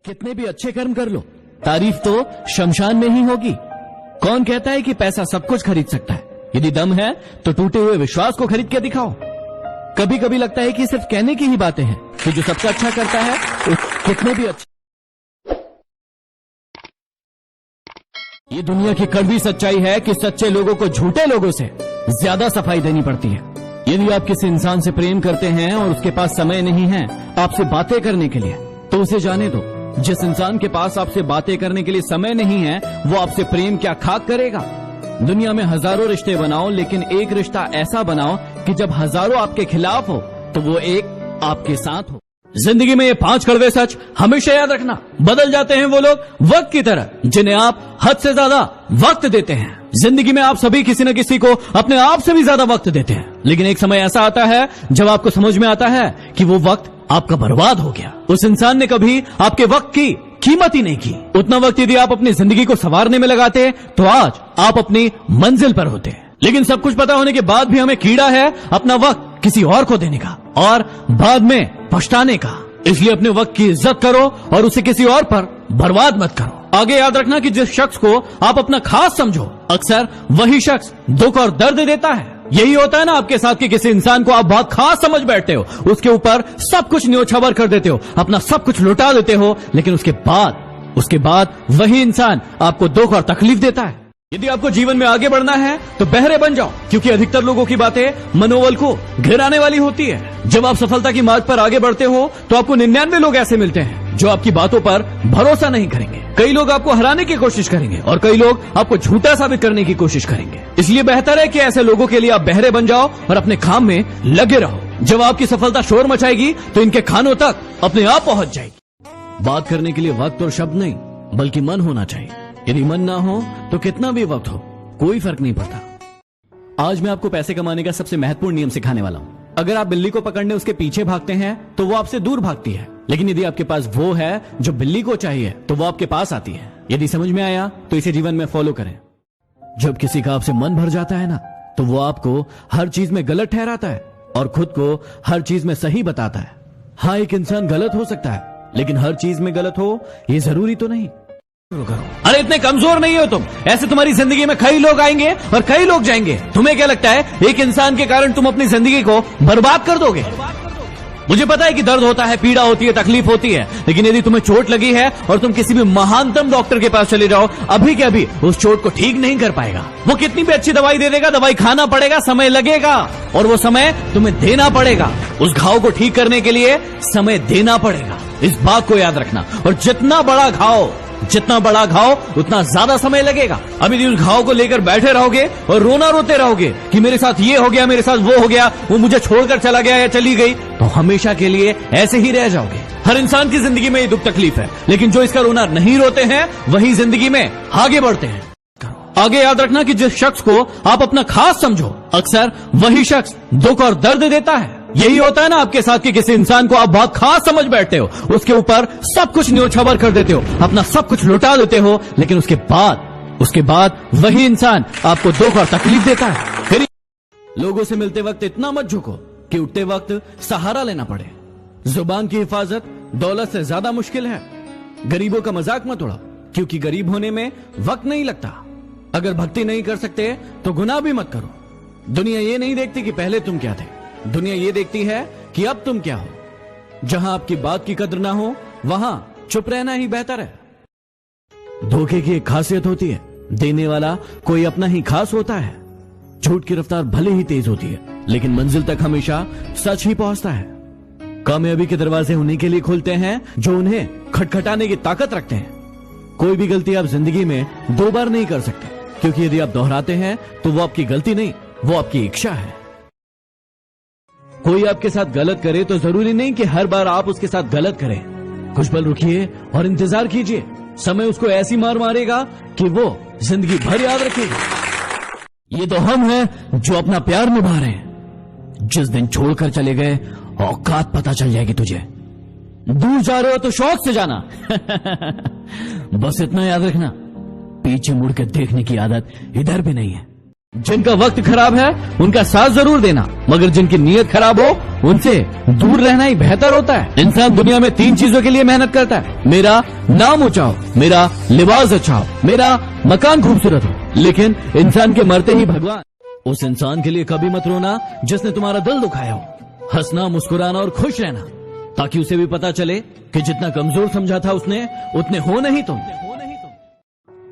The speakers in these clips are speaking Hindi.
कितने भी अच्छे कर्म कर लो, तारीफ तो शमशान में ही होगी। कौन कहता है कि पैसा सब कुछ खरीद सकता है? यदि दम है तो टूटे हुए विश्वास को खरीद के दिखाओ। कभी कभी लगता है कि सिर्फ कहने की ही बातें हैं, तो जो सबसे अच्छा करता है कितने भी अच्छे। ये दुनिया की कड़वी सच्चाई है कि सच्चे लोगों को झूठे लोगों से ज्यादा सफाई देनी पड़ती है। यदि आप किसी इंसान से प्रेम करते हैं और उसके पास समय नहीं है आपसे बातें करने के लिए, तो उसे जाने दो। जिस इंसान के पास आपसे बातें करने के लिए समय नहीं है, वो आपसे प्रेम क्या खाक करेगा। दुनिया में हजारों रिश्ते बनाओ, लेकिन एक रिश्ता ऐसा बनाओ कि जब हजारों आपके खिलाफ हो तो वो एक आपके साथ हो। जिंदगी में ये 5 कड़वे सच हमेशा याद रखना। बदल जाते हैं वो लोग वक्त की तरह जिन्हें आप हद से ज्यादा वक्त देते हैं। जिंदगी में आप सभी किसी न किसी को अपने आप से भी ज्यादा वक्त देते हैं, लेकिन एक समय ऐसा आता है जब आपको समझ में आता है कि वो वक्त आपका बर्बाद हो गया। उस इंसान ने कभी आपके वक्त की कीमत ही नहीं की। उतना वक्त यदि आप अपनी जिंदगी को संवारने में लगाते तो आज आप अपनी मंजिल पर होते। लेकिन सब कुछ पता होने के बाद भी हमें कीड़ा है अपना वक्त किसी और को देने का और बाद में पछताने का। इसलिए अपने वक्त की इज्जत करो और उसे किसी और पर बर्बाद मत करो। आगे याद रखना कि जिस शख्स को आप अपना खास समझो, अक्सर वही शख्स दुख और दर्द देता है। यही होता है ना आपके साथ कि किसी इंसान को आप बहुत खास समझ बैठते हो, उसके ऊपर सब कुछ न्योछावर कर देते हो, अपना सब कुछ लुटा देते हो, लेकिन उसके बाद वही इंसान आपको दुख और तकलीफ देता है। यदि आपको जीवन में आगे बढ़ना है तो बहरे बन जाओ, क्योंकि अधिकतर लोगों की बातें मनोबल को गिराने वाली होती है। जब आप सफलता की मार्ग पर आगे बढ़ते हो तो आपको 99 लोग ऐसे मिलते हैं जो आपकी बातों पर भरोसा नहीं करेंगे। कई लोग आपको हराने की कोशिश करेंगे और कई लोग आपको झूठा साबित करने की कोशिश करेंगे। इसलिए बेहतर है कि ऐसे लोगों के लिए आप बहरे बन जाओ और अपने काम में लगे रहो। जब आपकी सफलता शोर मचाएगी तो इनके खानों तक अपने आप पहुंच जाएगी। बात करने के लिए वक्त और शब्द नहीं, बल्कि मन होना चाहिए। यदि मन ना हो तो कितना भी वक्त हो कोई फर्क नहीं पड़ता। आज मैं आपको पैसे कमाने का सबसे महत्वपूर्ण नियम सिखाने वाला हूँ। अगर आप बिल्ली को पकड़ने उसके पीछे भागते हैं तो वो आपसे दूर भागती है, लेकिन यदि आपके पास वो है जो बिल्ली को चाहिए तो वो आपके पास आती है। यदि समझ में आया तो इसे जीवन में फॉलो करें। जब किसी का आपसे मन भर जाता है ना, तो वो आपको हर चीज में गलत ठहराता है और खुद को हर चीज में सही बताता है। हाँ, एक इंसान गलत हो सकता है, लेकिन हर चीज में गलत हो ये जरूरी तो नहीं। अरे इतने कमजोर नहीं हो तुम। ऐसे तुम्हारी जिंदगी में कई लोग आएंगे और कई लोग जाएंगे। तुम्हें क्या लगता है एक इंसान के कारण तुम अपनी जिंदगी को बर्बाद कर दोगे? मुझे पता है कि दर्द होता है, पीड़ा होती है, तकलीफ होती है, लेकिन यदि तुम्हें चोट लगी है और तुम किसी भी महानतम डॉक्टर के पास चले जाओ, अभी के अभी उस चोट को ठीक नहीं कर पाएगा। वो कितनी भी अच्छी दवाई दे देगा, दवाई खाना पड़ेगा, समय लगेगा और वो समय तुम्हें देना पड़ेगा। उस घाव को ठीक करने के लिए समय देना पड़ेगा। इस बात को याद रखना। और जितना बड़ा घाव उतना ज्यादा समय लगेगा। अभी उस घाव को लेकर बैठे रहोगे और रोते रहोगे कि मेरे साथ ये हो गया, मेरे साथ वो हो गया, वो मुझे छोड़कर चला गया या चली गई, तो हमेशा के लिए ऐसे ही रह जाओगे। हर इंसान की जिंदगी में ये दुख तकलीफ है, लेकिन जो इसका रोना नहीं रोते हैं वही जिंदगी में आगे बढ़ते हैं। आगे याद रखना कि जिस शख्स को आप अपना खास समझो, अक्सर वही शख्स दुख और दर्द देता है। यही होता है ना आपके साथ कि किसी इंसान को आप बहुत खास समझ बैठते हो, उसके ऊपर सब कुछ न्योछावर कर देते हो, अपना सब कुछ लुटा देते हो, लेकिन उसके बाद वही इंसान आपको दुख और तकलीफ देता है। फिर लोगों से मिलते वक्त इतना मत झुको कि उठते वक्त सहारा लेना पड़े। जुबान की हिफाजत दौलत से ज्यादा मुश्किल है। गरीबों का मजाक मत उड़ाओ, क्योंकि गरीब होने में वक्त नहीं लगता। अगर भक्ति नहीं कर सकते तो गुनाह भी मत करो। दुनिया ये नहीं देखती कि पहले तुम क्या थे, दुनिया ये देखती है कि अब तुम क्या हो। जहां आपकी बात की कद्र ना हो वहां चुप रहना ही बेहतर है। धोखे की एक खासियत होती है, देने वाला कोई अपना ही खास होता है। झूठ की रफ्तार भले ही तेज होती है, लेकिन मंजिल तक हमेशा सच ही पहुंचता है। कामयाबी के दरवाजे उन्हीं के लिए खुलते हैं जो उन्हें खटखटाने की ताकत रखते हैं। कोई भी गलती आप जिंदगी में 2 बार नहीं कर सकते, क्योंकि यदि आप दोहराते हैं तो वो आपकी गलती नहीं, वो आपकी इच्छा है। कोई आपके साथ गलत करे तो जरूरी नहीं कि हर बार आप उसके साथ गलत करें। कुछ पल रुकिए और इंतजार कीजिए। समय उसको ऐसी मार मारेगा कि वो जिंदगी भर याद रखेगा। ये तो हम हैं जो अपना प्यार निभा रहे हैं। जिस दिन छोड़कर चले गए औकात पता चल जाएगी तुझे। दूर जा रहे हो तो शौक से जाना। बस इतना याद रखना, पीछे मुड़ के देखने की आदत इधर भी नहीं है। जिनका वक्त खराब है उनका साथ जरूर देना, मगर जिनकी नीयत खराब हो उनसे दूर रहना ही बेहतर होता है। इंसान दुनिया में 3 चीजों के लिए मेहनत करता है, मेरा नाम ऊंचा हो, मेरा लिबास अच्छा हो, मेरा मकान खूबसूरत हो। लेकिन इंसान के मरते ही भगवान उस इंसान के लिए कभी मत रोना जिसने तुम्हारा दिल दुखाया हो। हंसना, मुस्कुराना और खुश रहना, ताकि उसे भी पता चले कि जितना कमजोर समझा था उसने, उतने हो नहीं तुम।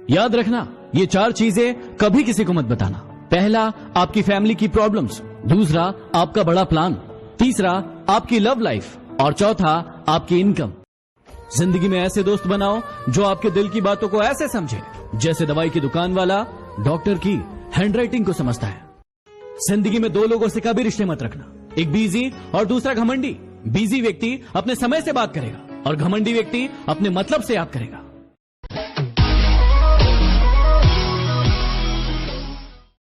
याद रखना, ये 4 चीजें कभी किसी को मत बताना। पहला, आपकी फैमिली की प्रॉब्लम्स। दूसरा, आपका बड़ा प्लान। तीसरा, आपकी लव लाइफ। और चौथा, आपकी इनकम। जिंदगी में ऐसे दोस्त बनाओ जो आपके दिल की बातों को ऐसे समझे जैसे दवाई की दुकान वाला डॉक्टर की हैंडराइटिंग को समझता है। जिंदगी में 2 लोगों से कभी रिश्ते मत रखना, एक बिजी और दूसरा घमंडी। बिजी व्यक्ति अपने समय से बात करेगा और घमंडी व्यक्ति अपने मतलब से याद करेगा।